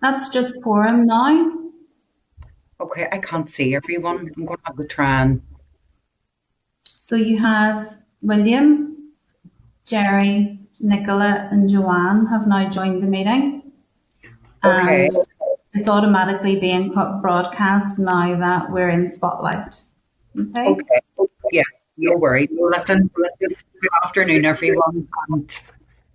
That's just quorum now. Okay, I can't see everyone. I'm going to have to try and. So you have William, Jerry, Nicola, and Joanne have now joined the meeting, Okay, and it's automatically being broadcast now that we're in Spotlight. Okay? okay. Yeah, no worries. Well, listen, good afternoon, everyone. And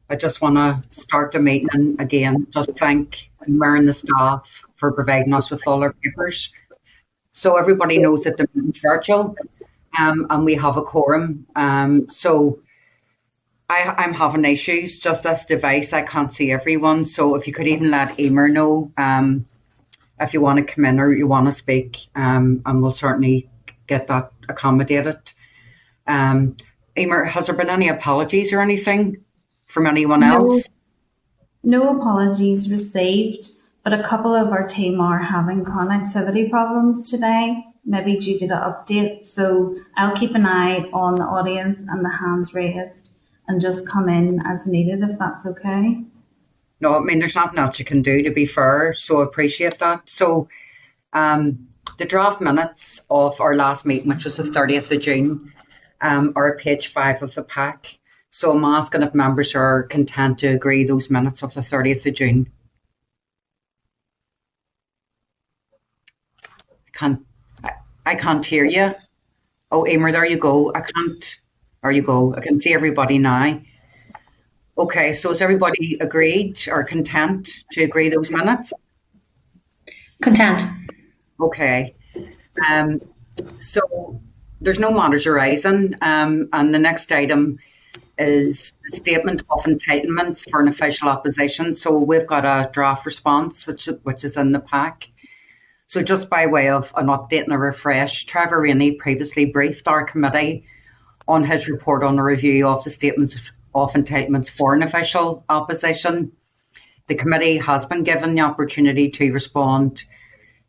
I just want to start the meeting and again, just thank Emer and the staff for providing us with all our papers. So everybody knows that the meeting's virtual, and we have a quorum. So I'm having issues. Just this device, I can't see everyone. So if you could even let Emer know if you want to come in or you want to speak, and we'll certainly get that accommodated. Emer, has there been any apologies or anything from anyone No, else? no apologies received, but a couple of our team are having connectivity problems today, maybe due to the update. So I'll keep an eye on the audience and the hands raised and just come in as needed if that's okay. No, I mean, there's nothing else you can do, to be fair, so I appreciate that. So the draft minutes of our last meeting, which was the 30th of June, are at page 5 of the pack. So I'm asking if members are content to agree those minutes of the 30th of June. Can't, I can't hear you. Oh, Emer, there you go. I can't, there you go. I can see everybody now. Okay, so is everybody agreed or content to agree those minutes? Content. Okay. Um, so there's no matters arising, and the next item is a statement of entitlements for an official opposition. So we've got a draft response, which is in the pack. So just by way of an update and a refresh, Trevor Rainey previously briefed our committee on his report on a review of the statements of entitlements for an official opposition. The committee has been given the opportunity to respond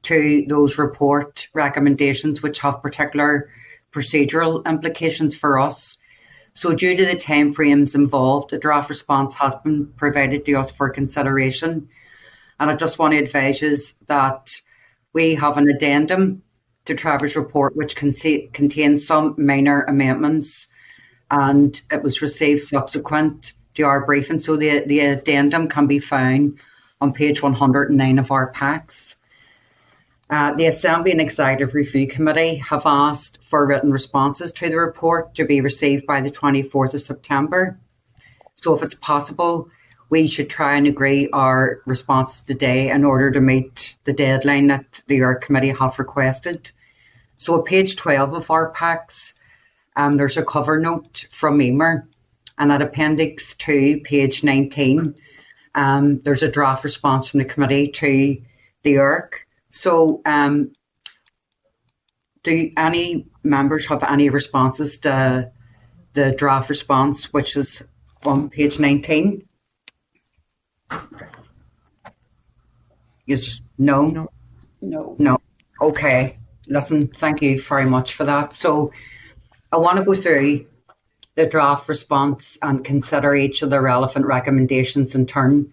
to those report recommendations, which have particular procedural implications for us. So due to the timeframes involved, a draft response has been provided to us for consideration. And I just want to advise you that we have an addendum to Trevor's report, which contains some minor amendments, and it was received subsequent to our briefing. So the addendum can be found on page 109 of our packs. The Assembly and Executive Review Committee have asked for written responses to the report to be received by the 24th of September. So if it's possible, we should try and agree our responses today in order to meet the deadline that the ERC Committee have requested. So at page 12 of our packs, there's a cover note from Emer, and at Appendix 2, page 19, there's a draft response from the committee to the ERC. So do any members have any responses to the draft response, which is on page 19? Yes, no? No. No. Okay. Listen, thank you very much for that. So I want to go through the draft response and consider each of the relevant recommendations in turn,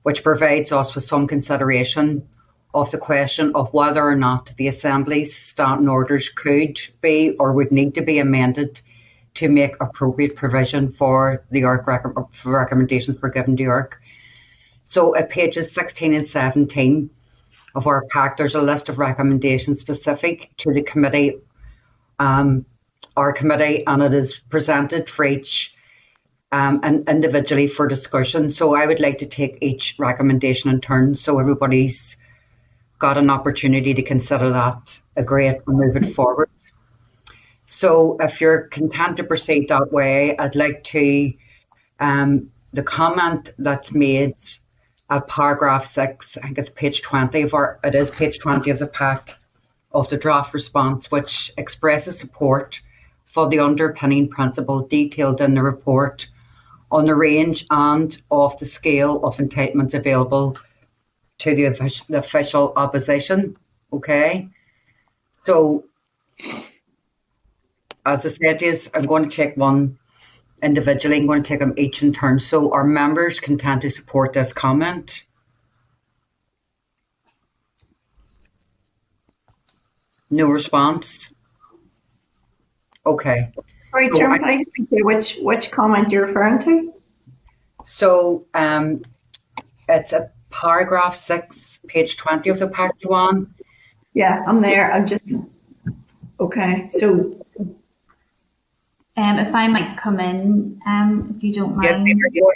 which provides us with some consideration of the question of whether or not the Assembly's standing orders could be or would need to be amended to make appropriate provision for the ERC recommendations were given to ERC. So at pages 16 and 17 of our pack, there's a list of recommendations specific to the committee, our committee, and it is presented for each and individually for discussion. So I would like to take each recommendation in turn so everybody's got an opportunity to consider that, agree it, and move it forward. So if you're content to proceed that way, I'd like to, the comment that's made at paragraph 6, I think it's page 20 of it is page 20 of the pack of the draft response, which expresses support for the underpinning principle detailed in the report on the range and of the scale of entitlements available to the official opposition. Okay, so as I said, I'm going to take one individually. I'm going to take them each in turn. So are members content to support this comment? No response. Okay. Sorry, So Chairman, can I just be clear which comment you're referring to? So it's at paragraph 6, page 20 of the pack, Joanne. Yeah, I'm there. I'm just okay. So if I might come in, if you don't Yes, mind. Peter, go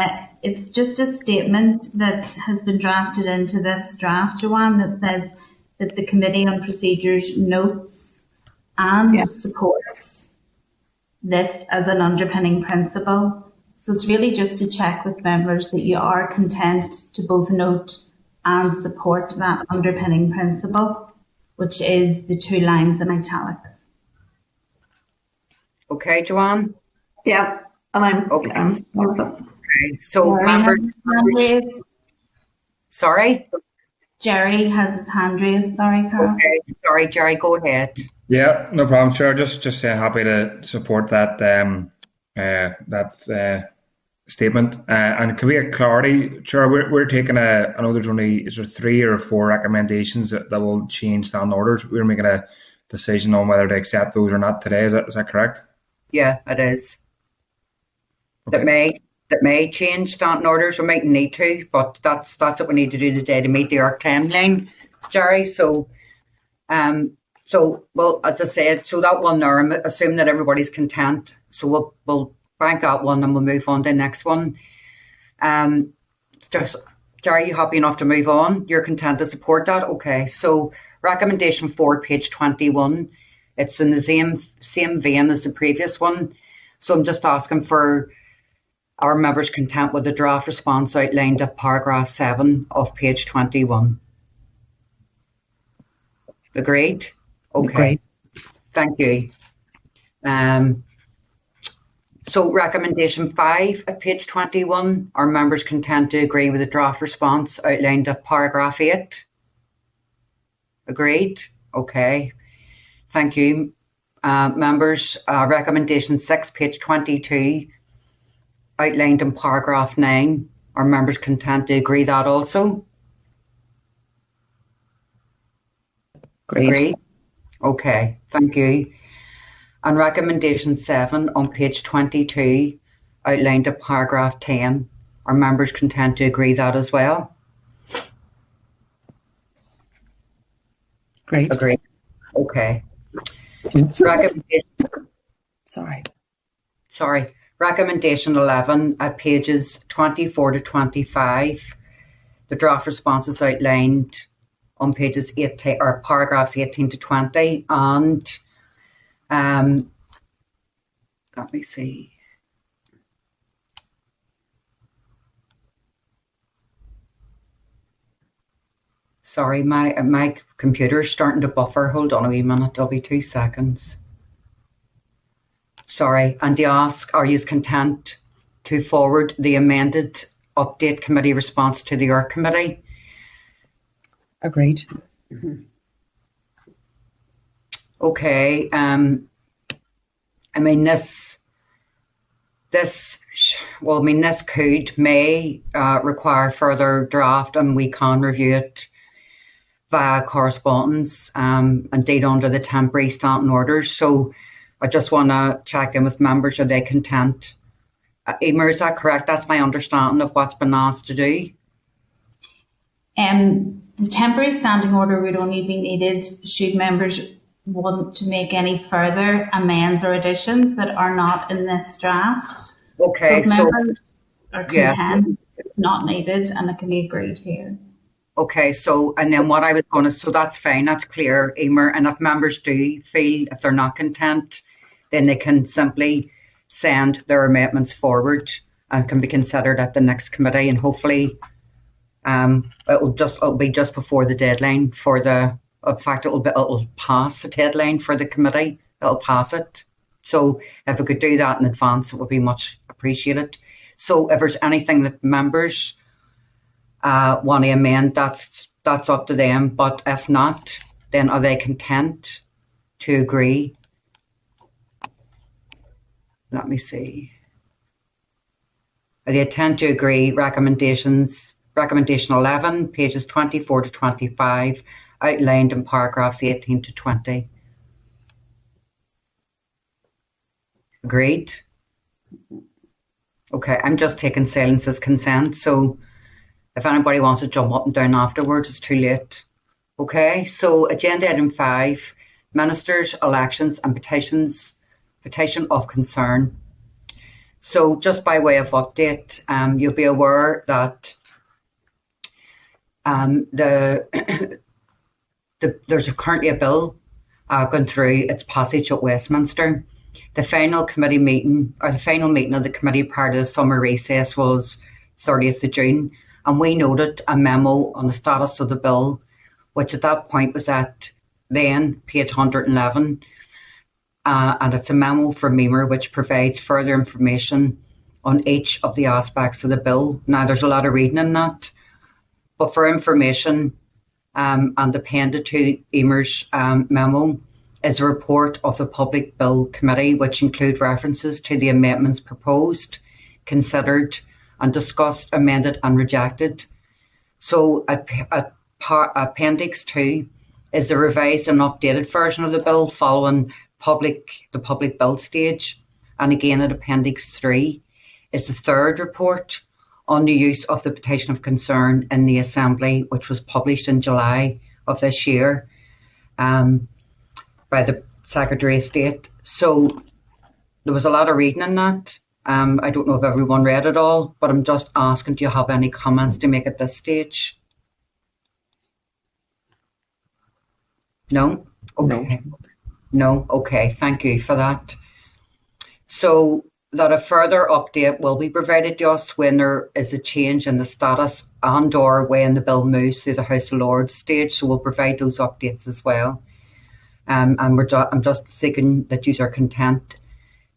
ahead. It's just a statement that has been drafted into this draft, Joanne, that says that the Committee on Procedures notes and supports this as an underpinning principle. So it's really just to check with members that you are content to both note and support that underpinning principle, which is the 2 lines in italics. Okay, Joanne? yeah, and I'm Okay. Okay. So Members, sorry? Jerry has his hand raised. Sorry, Carol. Okay. Sorry, Jerry, go ahead. Yeah, no problem, Chair. Just happy to support that statement. And can we get clarity, Chair? We're taking I know there's only 3 or 4 recommendations that will change standing orders. We're making a decision on whether to accept those or not today. Is that correct? Yeah, it is. Okay. That may change standing orders. We might need to, but that's what we need to do today to meet the ARC timeline, Jerry. So, well, as I said, so that one there, I'm assuming that everybody's content. So we'll bank that one and we'll move on to the next one. Just Jerry, you happy enough to move on? You're content to support that? Okay. So recommendation 4, page 21. It's in the same vein as the previous one. So I'm just asking for our members' content with the draft response outlined at paragraph 7 of page 21. Agreed? Okay. Agreed. Thank you. So recommendation 5 at page 21, are members content to agree with the draft response outlined at paragraph 8? Agreed? Okay. Thank you. Members, recommendation 6, page 22, outlined in paragraph 9, are members content to agree that also? Agreed? Okay, thank you. And recommendation 7 on page 22, outlined at paragraph 10, are members content to agree that as well? Great. Agreed. Okay. Recommendation 11 at pages 24 to 25. The draft response is outlined on pages 18 or paragraphs 18 to 20, and let me see. Sorry, my computer's starting to buffer. Hold on a wee minute. It'll be 2 seconds. Sorry, and to ask, are you content to forward the amended update committee response to the ARC committee? Agreed. Okay. I mean, this may require further draft, and we can review it via correspondence, indeed under the temporary standing orders. So I just want to check in with members, are they content? Emer, is that correct? That's my understanding of what's been asked to do. The temporary standing order would only be needed should members want to make any further amends or additions that are not in this draft. Okay, so so members are content, it's not needed, and it can be agreed here. Okay, so, and then what I was going to, so that's fine, that's clear, Emer. And if members do feel, if they're not content, then they can simply send their amendments forward and can be considered at the next committee, and hopefully it'll be just before the deadline for the, in fact, it'll pass the deadline for the committee. It'll pass it. So if we could do that in advance, it would be much appreciated. So if there's anything that members want to amend, that's up to them. But if not, then are they content to agree? Let me see. Are they content to agree recommendation 11, pages 24 to 25, outlined in paragraphs 18 to 20. Agreed? Okay, I'm just taking silence as consent, so if anybody wants to jump up and down afterwards, it's too late. Okay, so agenda item 5, ministers, elections and petitions, petition of concern. So just by way of update, you'll be aware that there's currently a bill going through its passage at Westminster. The final meeting of the committee prior to the summer recess was 30th of June, and we noted a memo on the status of the bill, which at that point was at then page 111. And it's a memo from MEMR which provides further information on each of the aspects of the bill. Now, there's a lot of reading in that, but for information and appended to MEMR's memo is a report of the Public Bill Committee, which include references to the amendments proposed, considered and discussed, amended and rejected. So Appendix 2 is the revised and updated version of the bill following the public bill stage. And again at Appendix 3 is the third report on the use of the petition of concern in the Assembly, which was published in July of this year by the Secretary of State. So there was a lot of reading in that. I don't know if everyone read it all, but I'm just asking, do you have any comments to make at this stage? No? Okay. No? Okay, thank you for that. So that a further update will be provided to us when there is a change in the status and or when the bill moves through the House of Lords stage. So we'll provide those updates as well. And I'm just seeking that you are content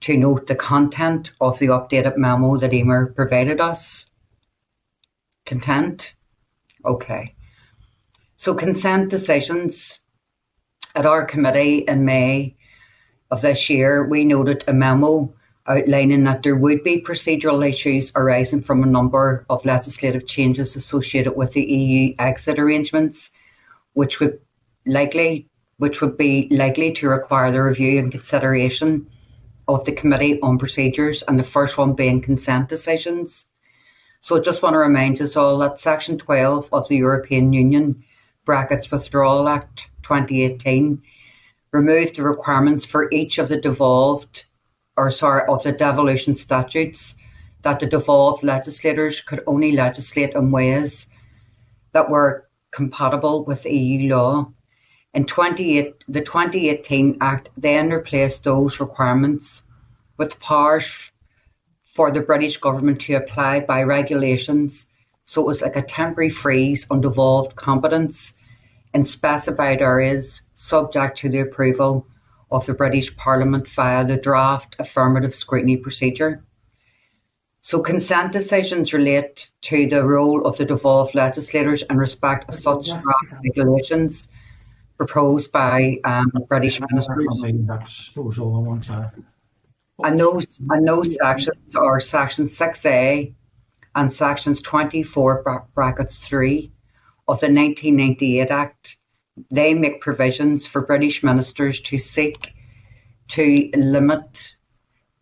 to note the content of the updated memo that Emer provided us. Content? Okay. So consent decisions. At our committee in May of this year, we noted a memo outlining that there would be procedural issues arising from a number of legislative changes associated with the EU exit arrangements, which would be likely to require the review and consideration of the Committee on Procedures, and the first one being consent decisions. So I just want to remind us all that Section 12 of the European Union (Withdrawal Act 2018) removed the requirements for each of the devolution statutes, that the devolved legislators could only legislate in ways that were compatible with EU law. The 2018 Act then replaced those requirements with powers for the British government to apply by regulations. So it was like a temporary freeze on devolved competence in specified areas, subject to the approval of the British Parliament via the draft affirmative scrutiny procedure. So consent decisions relate to the role of the devolved legislators in respect of such draft regulations proposed by British ministers. And those sections are Section 6A and Sections 24(3) of the 1998 Act. They make provisions for British ministers to seek to limit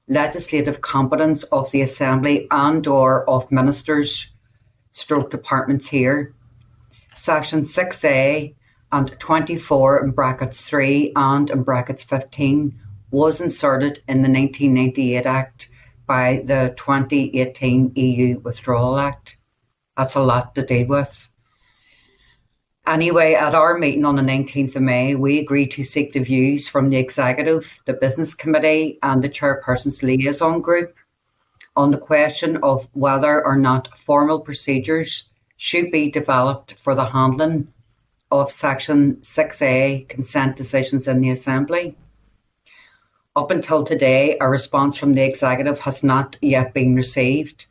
legislative competence of the Assembly and or of ministers / departments here. Section 6A and 24(3) and (15) was inserted in the 1998 Act by the 2018 EU Withdrawal Act. That's a lot to deal with. Anyway, at our meeting on the 19th of May, we agreed to seek the views from the Executive, the Business Committee and the Chairperson's Liaison Group on the question of whether or not formal procedures should be developed for the handling of Section 6A consent decisions in the Assembly. Up until today, a response from the Executive has not yet been received.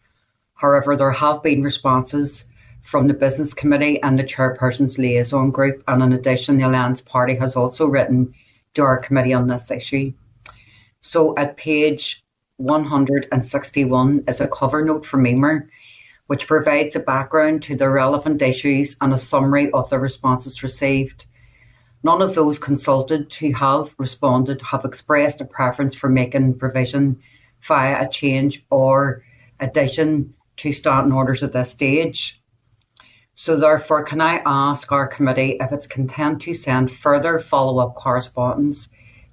However, there have been responses from the Business Committee and the Chairperson's Liaison Group, and in addition, the Alliance Party has also written to our committee on this issue. So at page 161 is a cover note from Emer, which provides a background to the relevant issues and a summary of the responses received. None of those consulted who have responded have expressed a preference for making provision via a change or addition to standing orders at this stage. So therefore, can I ask our committee if it's content to send further follow-up correspondence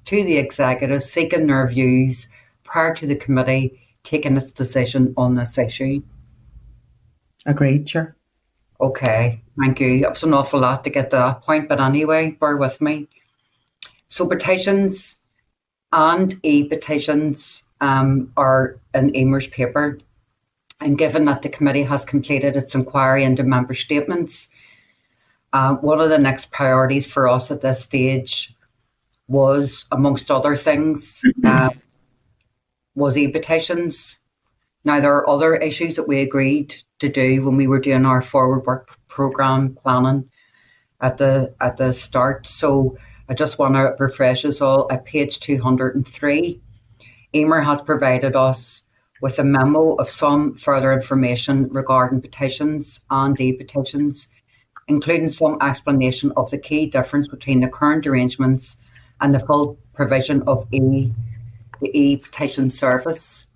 to the executive seeking their views prior to the committee taking its decision on this issue? Agreed, Chair. Okay, thank you. It was an awful lot to get to that point, but anyway, bear with me. So petitions and e-petitions are in Emer's paper. And given that the committee has completed its inquiry into member statements, one of the next priorities for us at this stage was, amongst other things, was e-petitions. Now, there are other issues that we agreed to do when we were doing our forward work programme planning at the start. So I just want to refresh us all. At page 203, Emer has provided us with a memo of some further information regarding petitions and e-petitions, including some explanation of the key difference between the current arrangements and the full provision of the e-petition service.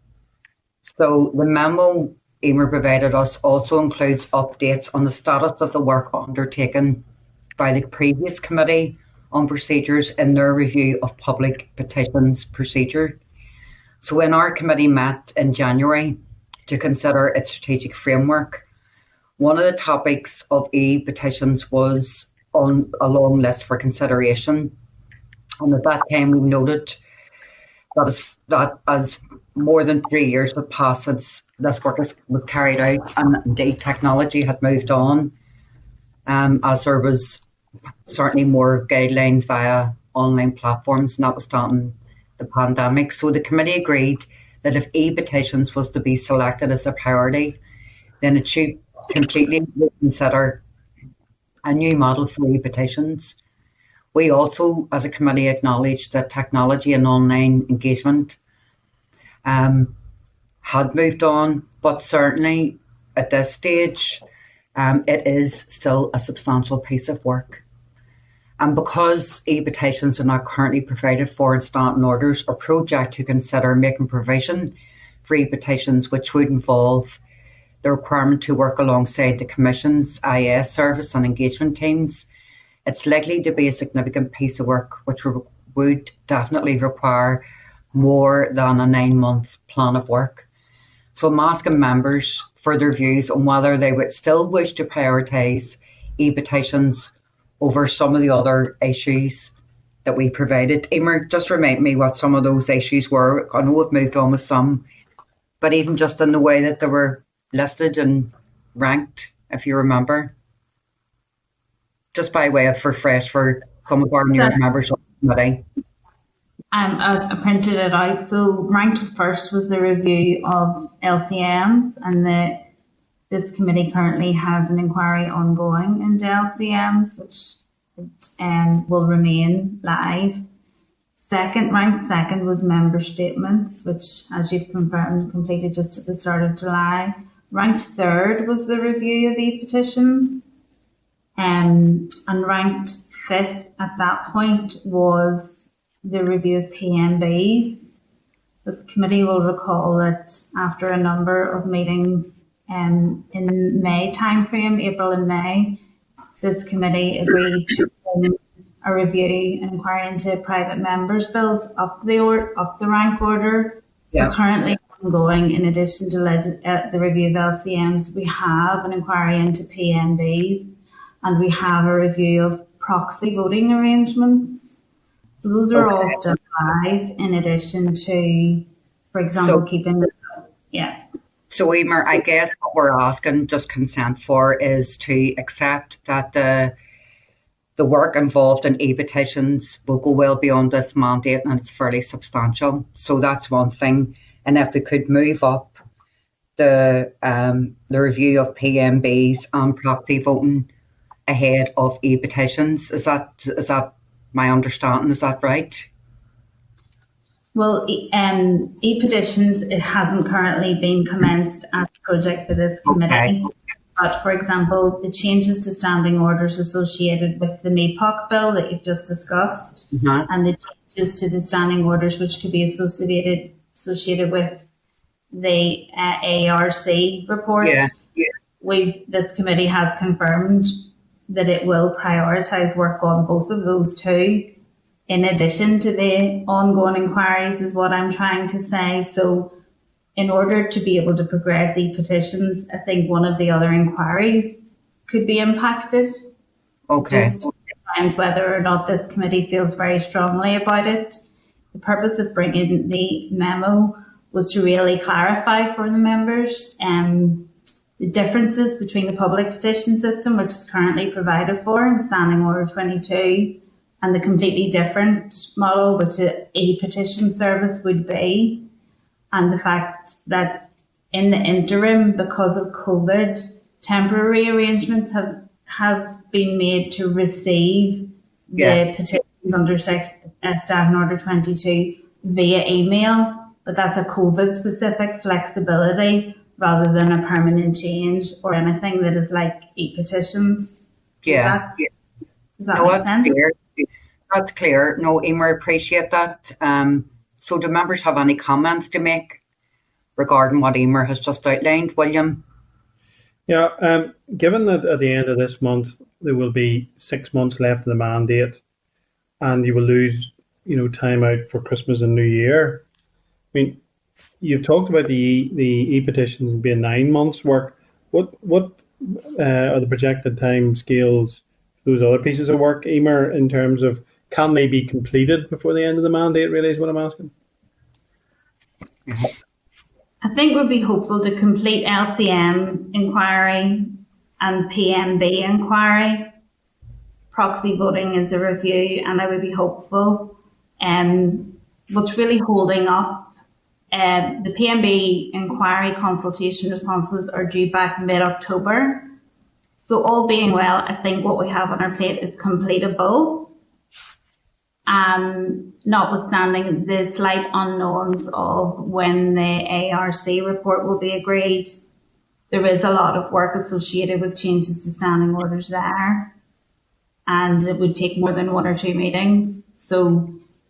So the memo Emer provided us also includes updates on the status of the work undertaken by the previous committee on procedures in their review of public petitions procedure. So when our committee met in January to consider its strategic framework, one of the topics of e-petitions was on a long list for consideration. And at that time, we noted that as more than 3 years had passed since this work was carried out, and indeed technology had moved on, as there was certainly more guidelines via online platforms, notwithstanding the pandemic. So the committee agreed that if e-petitions was to be selected as a priority, then it should completely consider a new model for e-petitions. We also, as a committee, acknowledged that technology and online engagement had moved on, but certainly at this stage, it is still a substantial piece of work. And because e-petitions are not currently provided for in standing orders, a project to consider making provision for e-petitions, which would involve the requirement to work alongside the Commission's IS service and engagement teams, it's likely to be a significant piece of work which would definitely require more than a 9-month plan of work. So I'm asking members for their views on whether they would still wish to prioritise e-petitions over some of the other issues that we provided. Emer, just remind me what some of those issues were. I know we've moved on with some, but even just in the way that they were listed and ranked, if you remember. Just by way of refresh for some of our new members of the committee. I printed it out. So ranked first was the review of LCMs, and this committee currently has an inquiry ongoing into LCMs, which will remain live. Ranked second was member statements, which, as you've confirmed, completed just at the start of July. Ranked third was the review of e-petitions. And ranked fifth at that point was the review of PMBs. But the committee will recall that after a number of meetings in May timeframe, April and May, this committee agreed to a review and inquiry into private members' bills up the rank order. So currently ongoing, in addition to the review of LCMs, we have an inquiry into PMBs. And we have a review of proxy voting arrangements. So those are all still live, in addition to, for example, keeping the... Yeah. So, Emer, I guess what we're asking just consent for is to accept that the work involved in e-petitions will go well beyond this mandate, and it's fairly substantial. So that's one thing. And if we could move up the review of PMBs and proxy voting ahead of e-petitions. Is that my understanding? Is that right? Well, e-petitions, it hasn't currently been commenced as a project for this committee. But for example, the changes to standing orders associated with the MEPOC bill that you've just discussed, and the changes to the standing orders which could be associated with the ARC report. This committee has confirmed that it will prioritise work on both of those two, in addition to the ongoing inquiries, is what I'm trying to say. So in order to be able to progress E-Petitions, I think one of the other inquiries could be impacted. Okay. Just depends whether or not this committee feels very strongly about it. The purpose of bringing the memo was to really clarify for the members the differences between the public petition system, which is currently provided for in Standing Order 22, and the completely different model which an E-Petition service would be. And the fact that in the interim, because of COVID, temporary arrangements have been made to receive the petitions under Standing Order 22 via email, but that's a COVID-specific flexibility rather than a permanent change or anything that is like E-Petitions. Does that make sense? Clear. That's clear. No, Emer, I appreciate that. So do members have any comments to make regarding what Emer has just outlined? William? Yeah, given that at the end of this month there will be 6 months left of the mandate and you will lose, time out for Christmas and New Year. I mean, you've talked about the E-Petitions being 9 months work. What are the projected time scales for those other pieces of work, Emer, in terms of can they be completed before the end of the mandate, really, is what I'm asking? I think we'd be hopeful to complete LCM inquiry and PMB inquiry. Proxy voting is a review, and I would be hopeful. What's really holding up, the PMB inquiry consultation responses are due back mid-October. So all being well, I think what we have on our plate is completable. Notwithstanding the slight unknowns of when the ARC report will be agreed, there is a lot of work associated with changes to standing orders there, and it would take more than 1 or 2 meetings. So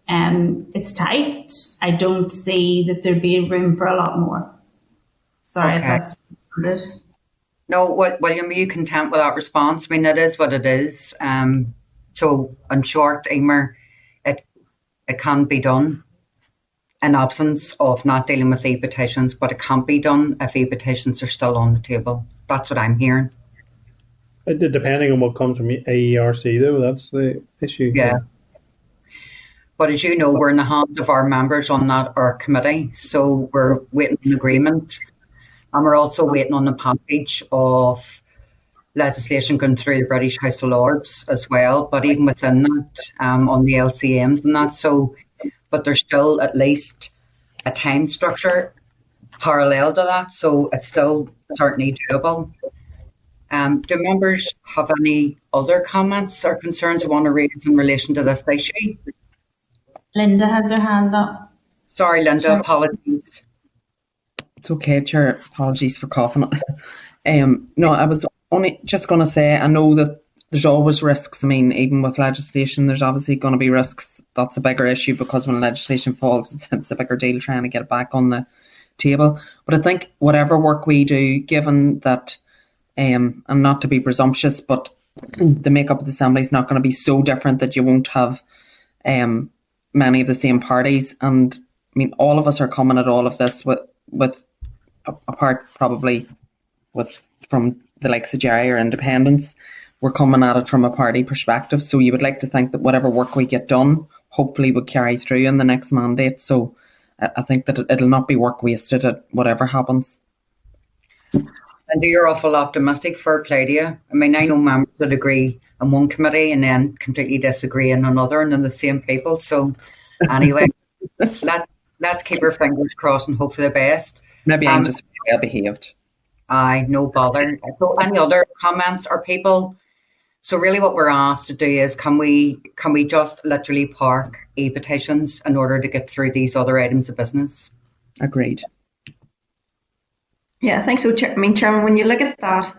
it's tight. I don't see that there'd be room for a lot more. Sorry if that's good. No, William, are you content with that response? I mean, it is what it is. So in short, Emer, it can be done in absence of not dealing with E-Petitions, but it can't be done if E-Petitions are still on the table. That's what I'm hearing. Depending on what comes from AERC, though, that's the issue. Yeah. But as you know, we're in the hands of our members on our committee, so we're waiting on agreement. And we're also waiting on the package of legislation going through the British House of Lords as well, but even within that, on the LCMs and that. So, but there's still at least a time structure parallel to that, so it's still certainly doable. Do members have any other comments or concerns they want to raise in relation to this issue? Linda has her hand up. Sorry, Linda, apologies. It's okay, Chair. Apologies for coughing. No, I was only just going to say, I know that there's always risks. I mean, even with legislation, there's obviously going to be risks. That's a bigger issue because when legislation falls, it's a bigger deal trying to get it back on the table. But I think whatever work we do, given that, and not to be presumptuous, but the makeup of the Assembly is not going to be so different that you won't have many of the same parties. And I mean, all of us are coming at all of this with apart probably from the likes of Jerry or Independents, we're coming at it from a party perspective. So you would like to think that whatever work we get done, hopefully would carry through in the next mandate. So I think that it'll not be work wasted at whatever happens. And you're awful optimistic, fair play to you. I mean, I know members that agree on one committee and then completely disagree in another, and then the same people. So anyway, let's keep our fingers crossed and hope for the best. Maybe I'm just well behaved. Aye, no bother. So any other comments or people? So really what we're asked to do is can we just literally park E-Petitions in order to get through these other items of business? Agreed. Yeah, I think so. I mean, Chairman, when you look at that,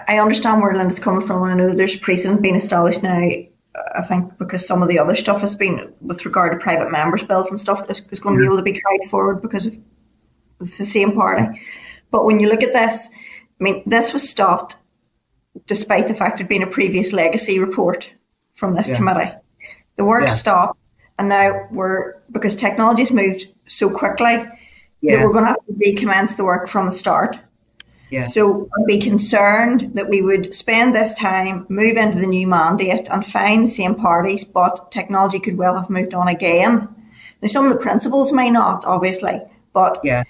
I understand where Linda's coming from, and I know that there's precedent being established now. I think because some of the other stuff has been with regard to private members' bills and stuff is going to be able to be carried forward because of it's the same party. But when you look at this, I mean, this was stopped despite the fact there being a previous legacy report from this committee. The work stopped, and now because technology has moved so quickly that we're going to have to recommence the work from the start. Yeah. So I'd be concerned that we would spend this time, move into the new mandate and find the same parties, but technology could well have moved on again. Now, some of the principles may not, obviously, but we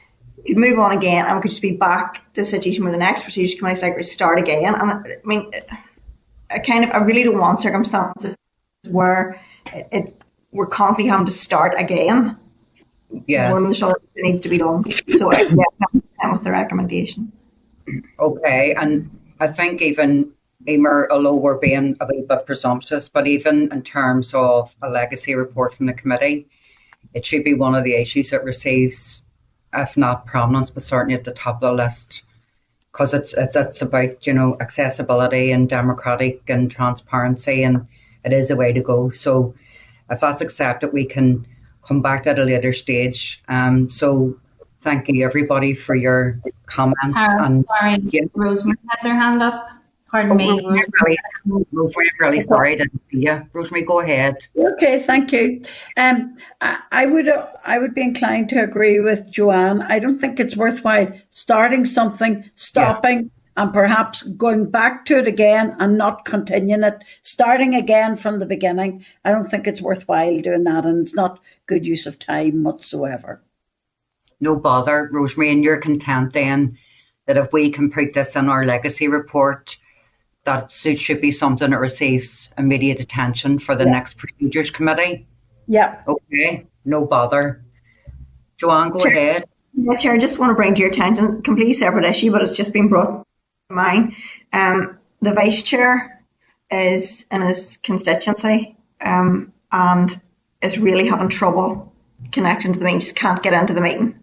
could move on again and we could just be back to a situation where the next procedures committee is like, start again. And I mean, I really don't want circumstances where we're constantly having to start again. Yeah. One of the short needs to be done. So I am with the recommendation. Okay, and I think even, Emer, although we're being a wee bit presumptuous, but even in terms of a legacy report from the committee, it should be one of the issues that receives, if not prominence, but certainly at the top of the list, because it's about, accessibility and democratic and transparency, and it is the way to go. So if that's accepted, we can come back at a later stage. So thank you, everybody, for your comments. Sorry, Rosemary has her hand up. Pardon me. Rosemary, really sorry, I didn't see you. Rosemary, go ahead. Okay, thank you. I would be inclined to agree with Joanne. I don't think it's worthwhile starting something, stopping, and perhaps going back to it again and not continuing it, starting again from the beginning. I don't think it's worthwhile doing that, and it's not good use of time whatsoever. No bother, Rosemary, and you're content then that if we can put this in our legacy report, that it should be something that receives immediate attention for the next procedures committee? Yeah. Okay, no bother. Joanne, go ahead. Yeah, Chair, I just want to bring to your attention, completely separate issue, but it's just been brought to mind. The Vice Chair is in his constituency and is really having trouble connecting to the meeting, just can't get into the meeting.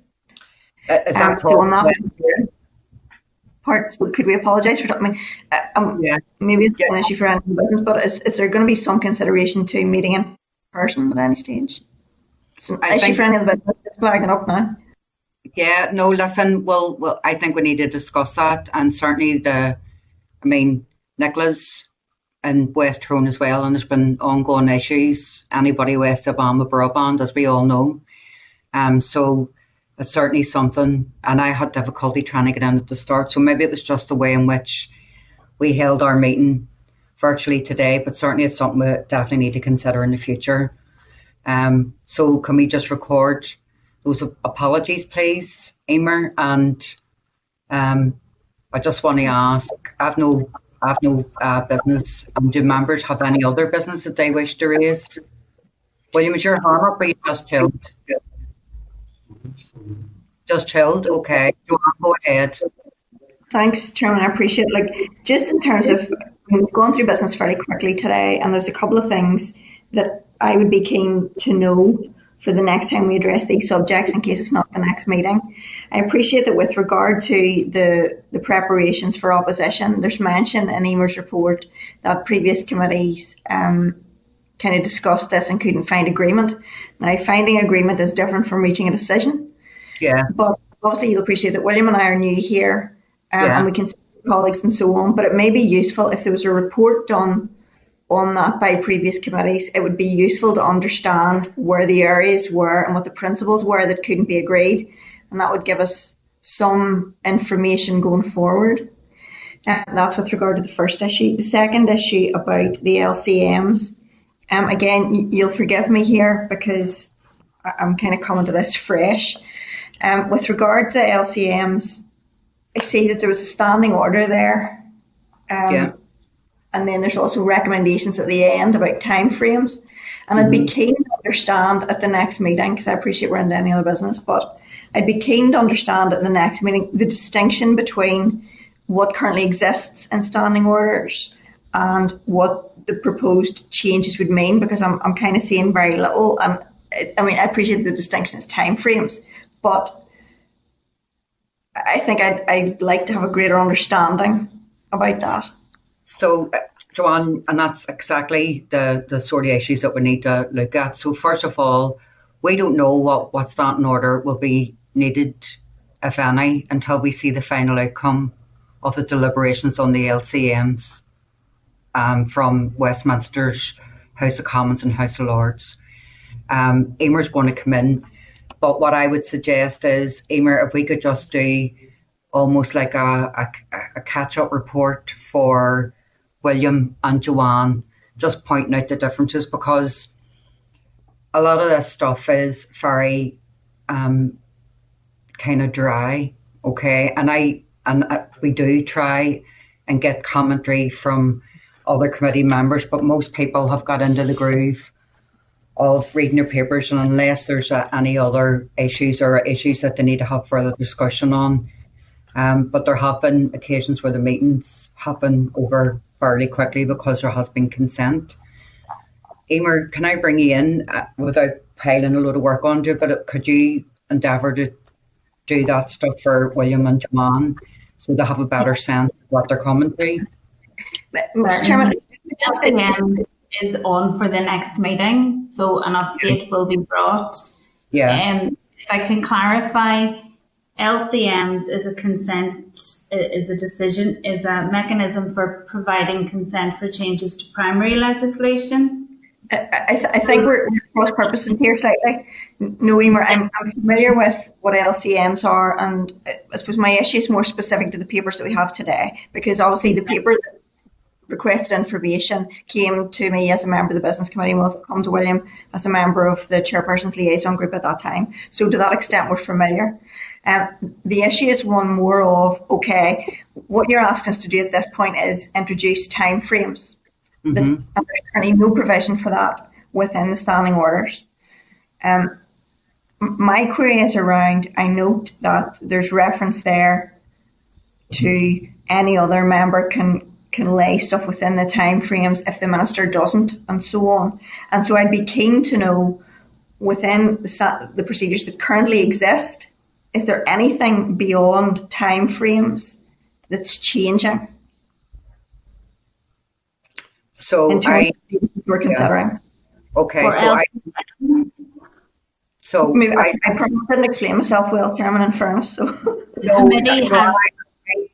Is that so on that part, so could we apologise for something? Maybe it's an issue for any business, but is there going to be some consideration to meeting in person at any stage? It's an issue for any of the business that's flagging up now. Yeah, no, listen, well, I think we need to discuss that, and certainly Nicola's in West Tyrone as well, and there's been ongoing issues, anybody west of Alma broadband, as we all know. So it's certainly something, and I had difficulty trying to get in at the start, so maybe it was just the way in which we held our meeting virtually today, but certainly it's something we definitely need to consider in the future. So can we just record those apologies, please, Emer? And I just want to ask, I have no business. Do members have any other business that they wish to raise? William, is your hand up or you just chilled? Just chilled? Okay. Joanne, go ahead. Thanks, Chairman. I appreciate it. Just in terms of, we've gone through business fairly quickly today, and there's a couple of things that I would be keen to know for the next time we address these subjects in case it's not the next meeting. I appreciate that with regard to the preparations for opposition, there's mention in Emer's report that previous committees kind of discussed this and couldn't find agreement. Now, finding agreement is different from reaching a decision. Yeah. But obviously you'll appreciate that William and I are new here and we can speak to colleagues and so on, but it may be useful if there was a report done on that by previous committees. It would be useful to understand where the areas were and what the principles were that couldn't be agreed, and that would give us some information going forward. That's with regard to the first issue. The second issue about the LCMs, again, you'll forgive me here because I'm kind of coming to this fresh. With regard to LCMs, I see that there was a standing order there. And then there's also recommendations at the end about timeframes. And I'd be keen to understand at the next meeting, because I appreciate we're into any other business, but I'd be keen to understand at the next meeting the distinction between what currently exists in standing orders and what the proposed changes would mean, because I'm kind of seeing very little. And I appreciate the distinction is timeframes, but I think I'd like to have a greater understanding about that. So, Joanne, and that's exactly the sort of issues that we need to look at. So, first of all, we don't know what standing order will be needed, if any, until we see the final outcome of the deliberations on the LCMs from Westminster's House of Commons and House of Lords. Emer's going to come in, but what I would suggest is, Emer, if we could just do almost like a catch-up report for William and Joanne, just pointing out the differences, because a lot of this stuff is very kind of dry, okay? And we do try and get commentary from other committee members, but most people have got into the groove of reading their papers, and unless there's any other issues or issues that they need to have further discussion on. But there have been occasions where the meetings happen over fairly quickly because there has been consent. Emer, can I bring you in without piling a load of work onto you, but could you endeavour to do that stuff for William and Joanne so they have a better sense of what they're coming to? Chairman, LCM is on for the next meeting, so an update will be brought. Yeah. If I can clarify, LCMs is a consent, is a decision, is a mechanism for providing consent for changes to primary legislation. I think we're cross purposing here slightly. No, Emer, I'm familiar with what LCMs are, and I suppose my issue is more specific to the papers that we have today, because obviously the paper that requested information came to me as a member of the Business Committee and will come to William as a member of the Chairperson's Liaison Group at that time. So to that extent, we're familiar. The issue is one more of, okay, what you're asking us to do at this point is introduce timeframes. Mm-hmm. And there's currently no provision for that within the standing orders. My query is around, I note that there's reference there to any other member can lay stuff within the timeframes if the Minister doesn't, and so on. And so I'd be keen to know, within the procedures that currently exist, is there anything beyond timeframes that's changing? So in terms of what we're considering. Okay, maybe I probably didn't explain myself well, Chairman, in fairness. So no,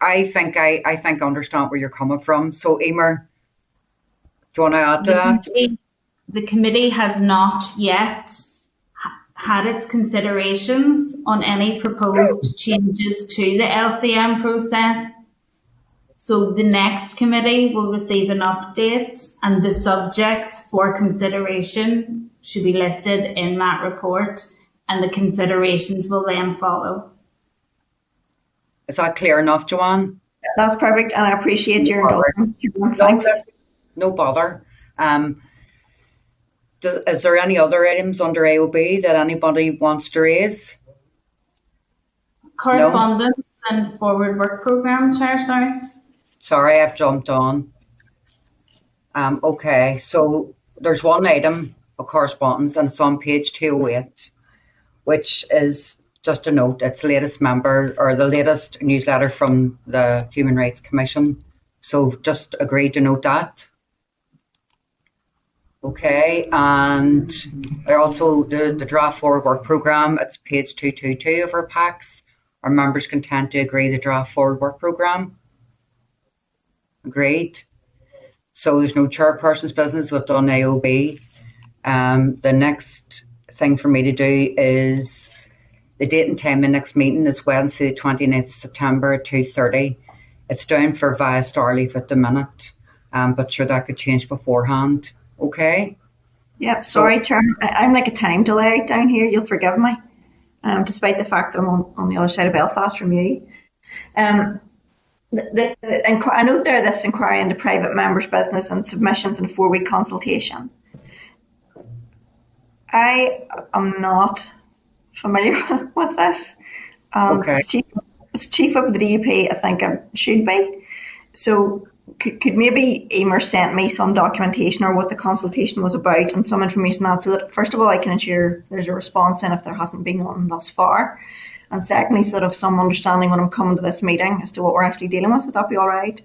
I think I understand where you're coming from. So, Emer, do you want to add to that? The committee has not yet had its considerations on any proposed changes to the LCM process. So the next committee will receive an update, and the subjects for consideration should be listed in that report, and the considerations will then follow. Is that clear enough, Joanne? That's perfect, and I appreciate your indulgence. Thanks. No bother. Is there any other items under AOB that anybody wants to raise? Correspondence and forward work programme, Chair, sorry. Sorry, I've jumped on. Okay, so there's one item of correspondence, and it's on page 208, which is just a note. It's the latest the latest newsletter from the Human Rights Commission. So just agree to note that. Okay, and also the draft forward work programme, it's page 222 of our packs. Our members can tend to agree the draft forward work programme. Agreed. So there's no chairperson's business. We've done AOB. The next thing for me to do is the date and time of the next meeting is Wednesday, the 29th of September at 2:30. It's down for via Starleaf at the minute, but sure that could change beforehand. Okay? Yep, sorry, Chair. I'm like a time delay down here. You'll forgive me, despite the fact that I'm on the other side of Belfast from you. I note there this inquiry into private members' business and submissions in a 4-week consultation. I am not familiar with this. Okay. As chief of the DUP, I think I should be. So could maybe Emer send me some documentation or what the consultation was about and some information on that, so that first of all I can ensure there's a response in if there hasn't been one thus far, and secondly sort of some understanding when I'm coming to this meeting as to what we're actually dealing with. Would that be all right?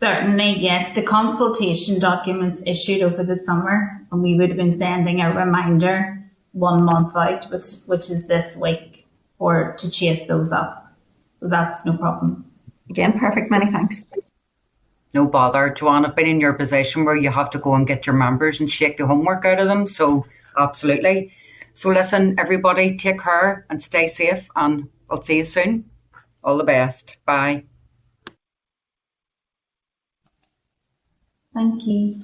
Certainly, yes. The consultation documents issued over the summer, and we would have been sending a reminder 1 month out, which is this week, or to chase those up. So that's no problem. Again, perfect. Many thanks. No bother. Joanne, I've been in your position where you have to go and get your members and shake the homework out of them. So absolutely. So listen, everybody, take care and stay safe, and I'll see you soon. All the best. Bye. Thank you.